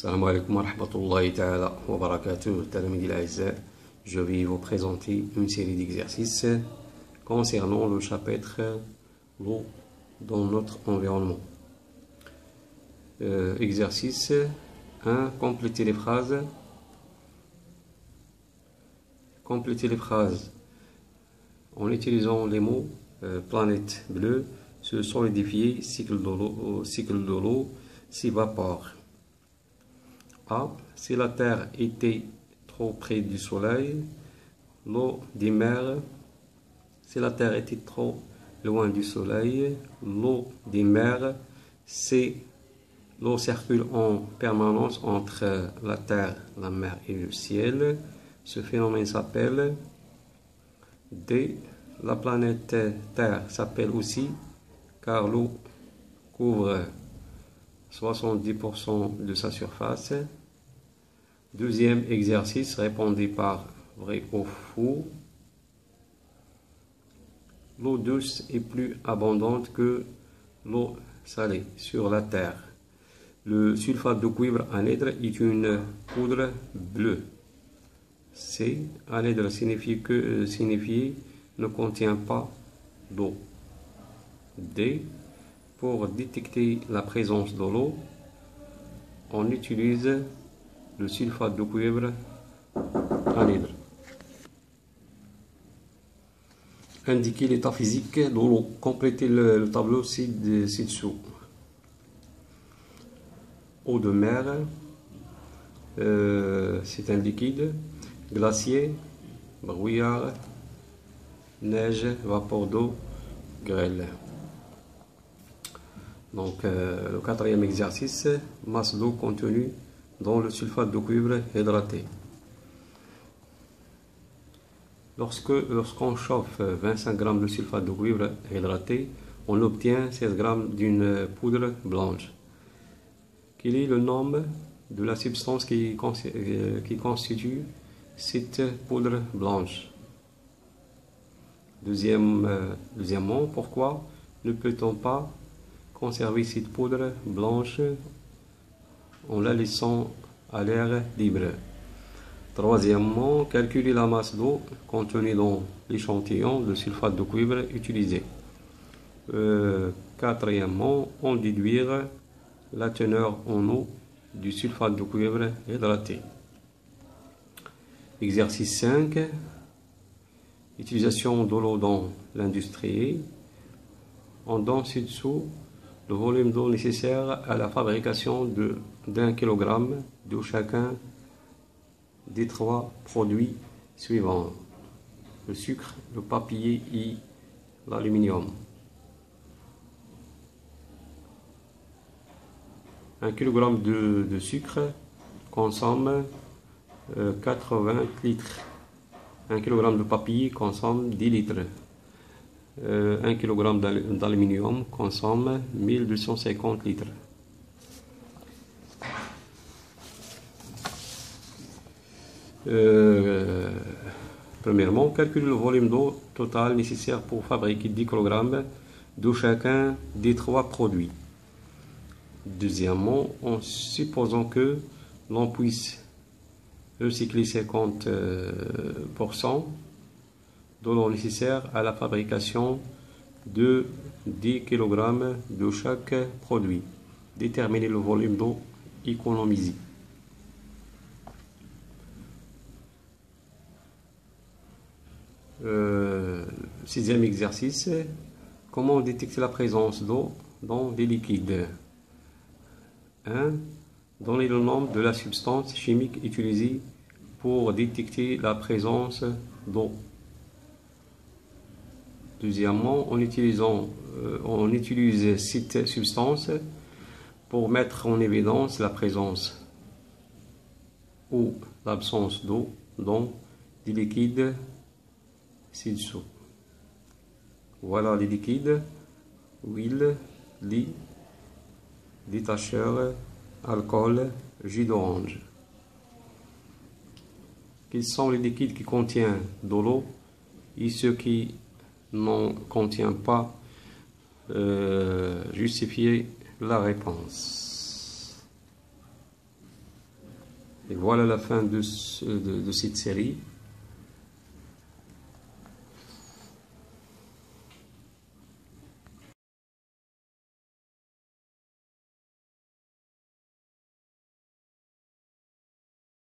Assalamu alaikum wa rahmatullahi ta'ala wa barakatuh, talamidi al-Aïza. Je vais vous présenter une série d'exercices concernant le chapitre l'eau dans notre environnement. Exercice 1. Compléter les phrases. Compléter les phrases en utilisant les mots planète bleue, se solidifier, cycle de l'eau, s'évapore. A. Si la Terre était trop près du Soleil, l'eau des mers. Si la Terre était trop loin du Soleil, l'eau des mers. Si l'eau circule en permanence entre la Terre, la mer et le ciel, ce phénomène s'appelle D. La planète Terre s'appelle aussi car l'eau couvre 70% de sa surface. Deuxième exercice, répondez par vrai ou faux. L'eau douce est plus abondante que l'eau salée sur la Terre. Le sulfate de cuivre anhydre est une poudre bleue. C. Anhydre signifie ne contient pas d'eau. D. Pour détecter la présence de l'eau, on utilise le sulfate de cuivre anhydre. Indiquer l'état physique de l'eau. Complétez le tableau ci-dessous. Eau de mer, c'est un liquide. Glacier, brouillard, neige, vapeur d'eau, grêle. Donc, le quatrième exercice, masse d'eau contenue dans le sulfate de cuivre hydraté. Lorsqu'on chauffe 25 g de sulfate de cuivre hydraté, on obtient 16 g d'une poudre blanche. Quel est le nom de la substance qui constitue cette poudre blanche? Deuxièmement, pourquoi ne peut-on pas conserver cette poudre blanche en la laissant à l'air libre? Troisièmement, calculer la masse d'eau contenue dans l'échantillon de sulfate de cuivre utilisé. Quatrièmement, en déduire la teneur en eau du sulfate de cuivre hydraté. Exercice 5. Utilisation de l'eau dans l'industrie. On donne ci-dessous le volume d'eau nécessaire à la fabrication d'1 kg de chacun des trois produits suivants: le sucre, le papier et l'aluminium. 1 kg de sucre consomme 80 litres. 1 kg de papier consomme 10 litres. 1 kg d'aluminium consomme 1250 litres. Premièrement, calcule le volume d'eau total nécessaire pour fabriquer 10 kg de chacun des trois produits. Deuxièmement, en supposant que l'on puisse recycler 50% de l'eau nécessaire à la fabrication de 10 kg de chaque produit. Déterminer le volume d'eau économisé. Sixième exercice, comment détecter la présence d'eau dans des liquides? 1. Donner le nom de la substance chimique utilisée pour détecter la présence d'eau. Deuxièmement, on utilise cette substance pour mettre en évidence la présence ou l'absence d'eau dans des liquides ci-dessous. Voilà les liquides: huile, lait, détacheur, alcool, jus d'orange. Quels sont les liquides qui contiennent de l'eau et ceux qui n'en contiennent pas? Justifiez la réponse. Et voilà la fin de cette série.